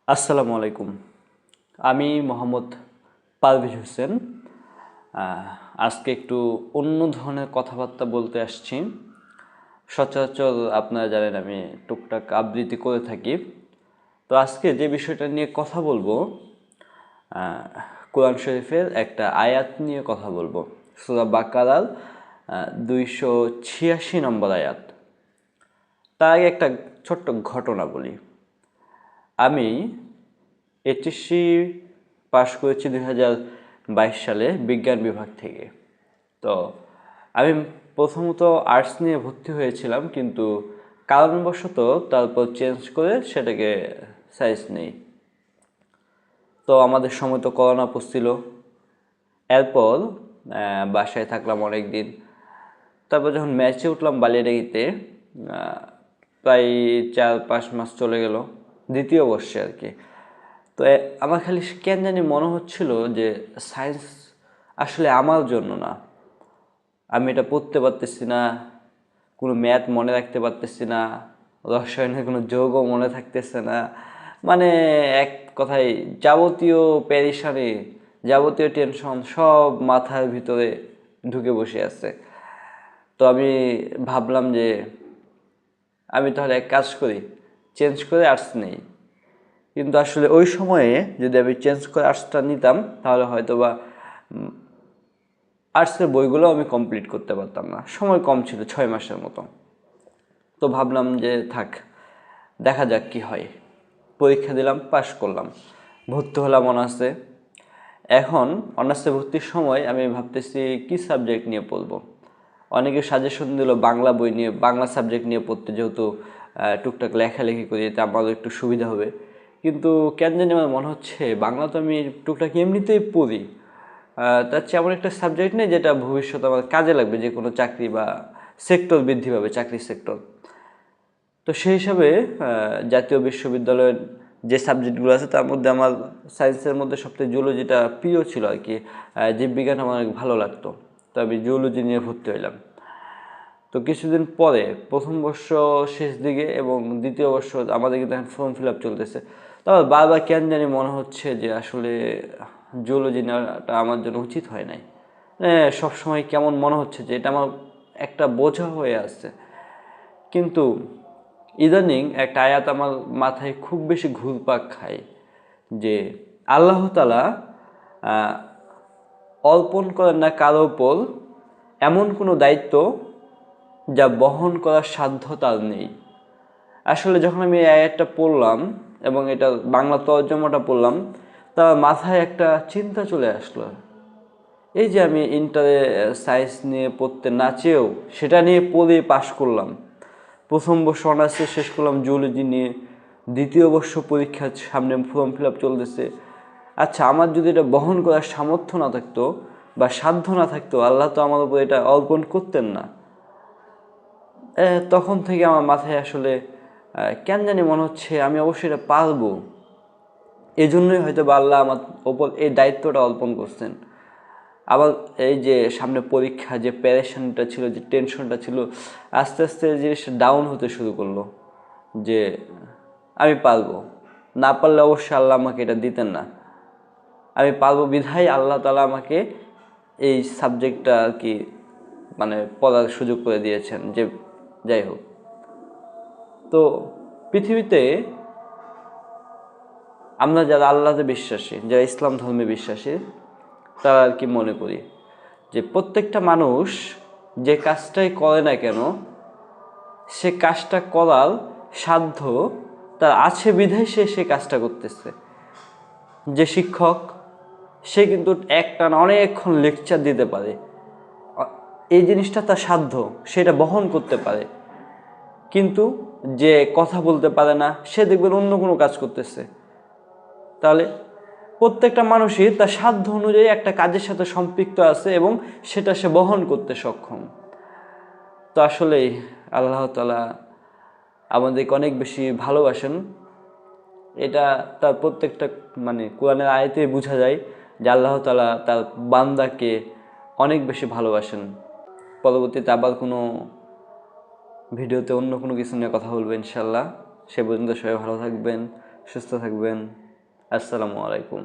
আসসালামু আলাইকুম। আমি মোহাম্মদ পারভেজ হোসেন। আজকে একটু অন্য ধরনের কথাবার্তা বলতে আসছি। সচরাচর আপনারা জানেন আমি টুকটাক আবৃত্তি করে থাকি। তো আজকে যে বিষয়টা নিয়ে কথা বলবো, কোরআন শরীফের একটা আয়াত নিয়ে কথা বলবো। সূরা বাকারার 286 নম্বর আয়াত। তার আগে একটা ছোট্ট ঘটনা বলি। আমি এইচএসসি পাশ করেছি 2022 সালে বিজ্ঞান বিভাগ থেকে। তো আমি প্রথমত আর্টস নিয়ে ভর্তি হয়েছিলাম, কিন্তু কারণবশত তারপর চেঞ্জ করে সেটাকে সায়েন্স নেই। তো আমাদের সময় তো করোনা পড়ছিল। এরপর বাসায় থাকলাম অনেক দিন। তারপর যখন ম্যাচে উঠলাম বালিয়াডাঙ্গিতে, প্রায় 4-5 মাস চলে গেল, দ্বিতীয় বর্ষে আর কি। তো আমার খালি কেন জানি মনে হচ্ছিল যে সায়েন্স আসলে আমার জন্য না। আমি এটা পড়তে পারতেছি না, কোনো ম্যাথ মনে রাখতে পারতেছি না, রসায়নের কোনো যৌগও মনে থাকতেছে না। মানে এক কথায় যাবতীয় পেরেশানি, যাবতীয় টেনশন সব মাথার ভিতরে ঢুকে বসে আছে। তো আমি ভাবলাম যে আমি তাহলে এক কাজ করি, চেঞ্জ করে আর্টস নেই। কিন্তু আসলে ওই সময়ে যদি আমি চেঞ্জ করে আর্টসটা নিতাম, তাহলে হয়তো বা আর্টসের বইগুলো আমি কমপ্লিট করতে পারতাম না। সময় কম ছিল, 6 মাসের মতো। তো ভাবলাম যে থাক, দেখা যাক কি হয়। পরীক্ষা দিলাম, পাশ করলাম, ভর্তি হলাম অনার্সে। এখন অনার্সে ভর্তির সময় আমি ভাবতেছি কি সাবজেক্ট নিয়ে পড়বো। অনেকে সাজেশন দিল বাংলা বই নিয়ে, বাংলা সাবজেক্ট নিয়ে পড়তে, যেহেতু টুকটাক লেখালেখি করি, এতে আমারও একটু সুবিধা হবে। কিন্তু কেন জানি আমার মনে হচ্ছে বাংলা তো আমি টুকটাক এমনিতেই পড়ি, তার চেয়ে এমন একটা সাবজেক্ট নেই যেটা ভবিষ্যতে আমার কাজে লাগবে, যে কোনো চাকরি বা সেক্টর বৃদ্ধি পাবে, চাকরির সেক্টর। তো সেই হিসাবে জাতীয় বিশ্ববিদ্যালয়ের যে সাবজেক্টগুলো আছে তার মধ্যে আমার সায়েন্সের মধ্যে সবথেকে জুলজিটা প্রিয় ছিল আর কি। জীববিজ্ঞান আমার অনেক ভালো লাগতো। তো আমি জুলজি নিয়ে ভর্তি হইলাম। তো কিছুদিন পরে প্রথম বর্ষ শেষ দিকে এবং দ্বিতীয় বর্ষ আমাদের কিন্তু এখন ফর্ম ফিল আপ চলতেছে। তারপর বারবার কেন জানি মনে হচ্ছে যে আসলে জুলজি নেওয়াটা আমার জন্য উচিত হয় নাই। সবসময় কেমন মনে হচ্ছে যে এটা আমার একটা বোঝা হয়ে আছে। কিন্তু ইদানিং একটা আয়াত আমার মাথায় খুব বেশি ঘুরপাক খায়, যে আল্লাহ তাআলা অর্পণ করেন না কারো উপর এমন কোনো দায়িত্ব যা বহন করার সাধ্য তার নেই। আসলে যখন আমি এই আয়াতটা পড়লাম এবং এটা বাংলা তর্জমাটা পড়লাম, তার মাথায় একটা চিন্তা চলে আসলো। এই যে আমি ইন্টারে সায়েন্স নিয়ে পড়তে না চেয়েও সেটা নিয়ে পড়ে পাশ করলাম, প্রথম বর্ষ অনার্সে শেষ করলাম জুলজি নিয়ে, দ্বিতীয় বর্ষ পরীক্ষার সামনে ফর্ম ফিল আপ চলতেছে। আচ্ছা, আমার যদি এটা বহন করার সামর্থ্য না থাকতো বা সাধ্য না থাকতো, আল্লাহ তো আমার উপর এটা অর্পণ করতেন না। তখন থেকে আমার মাথায় আসলে কেন জানি মনে হচ্ছে আমি অবশ্যই এটা পারবো। এই জন্যই হয়তো বা আল্লাহ আমার ওপর এই দায়িত্বটা অর্পণ করছেন। আবার এই যে সামনে পরীক্ষা, যে প্যারেশানটা ছিল, যে টেনশনটা ছিল, আস্তে আস্তে জিনিসটা ডাউন হতে শুরু করলো, যে আমি পারবো। না পারলে অবশ্যই আল্লাহ আমাকে এটা দিতেন না। আমি পারবো বিধায় আল্লাহ তাআলা আমাকে এই সাবজেক্টটা আর কি মানে পড়ার সুযোগ করে দিয়েছেন। যে যাই হোক, তো পৃথিবীতে আমরা যারা আল্লাহতে বিশ্বাসী, যারা ইসলাম ধর্মে বিশ্বাসী, তারা আর কি মনে করি যে প্রত্যেকটা মানুষ যে কাজটাই করে না কেন, সে কাজটা করার সাধ্য তার আছে বিধায় সে কাজটা করতেছে। যে শিক্ষক, সে কিন্তু একটানা অনেকক্ষণ লেকচার দিতে পারে, এই জিনিসটা তার সাধ্য, সেটা বহন করতে পারে। কিন্তু যে কথা বলতে পারে না, সে দেখবেন অন্য কোনো কাজ করতেছে। তাহলে প্রত্যেকটা মানুষই তার সাধ্য অনুযায়ী একটা কাজের সাথে সম্পৃক্ত আছে এবং সেটা সে বহন করতে সক্ষম। তো আসলেই আল্লাহ তাআলা আমাদেরকে অনেক বেশি ভালোবাসেন। এটা তার প্রত্যেকটা কোরআনের আয়াতে বোঝা যায় যে আল্লাহ তাআলা তার বান্দাকে অনেক বেশি ভালোবাসেন। পরবর্তীতে আবার কোনো ভিডিওতে অন্য কোনো কিছু নিয়ে কথা বলবো ইনশাল্লাহ। সে পর্যন্ত সবাই ভালো থাকবেন, সুস্থ থাকবেন। আসসালামু আলাইকুম।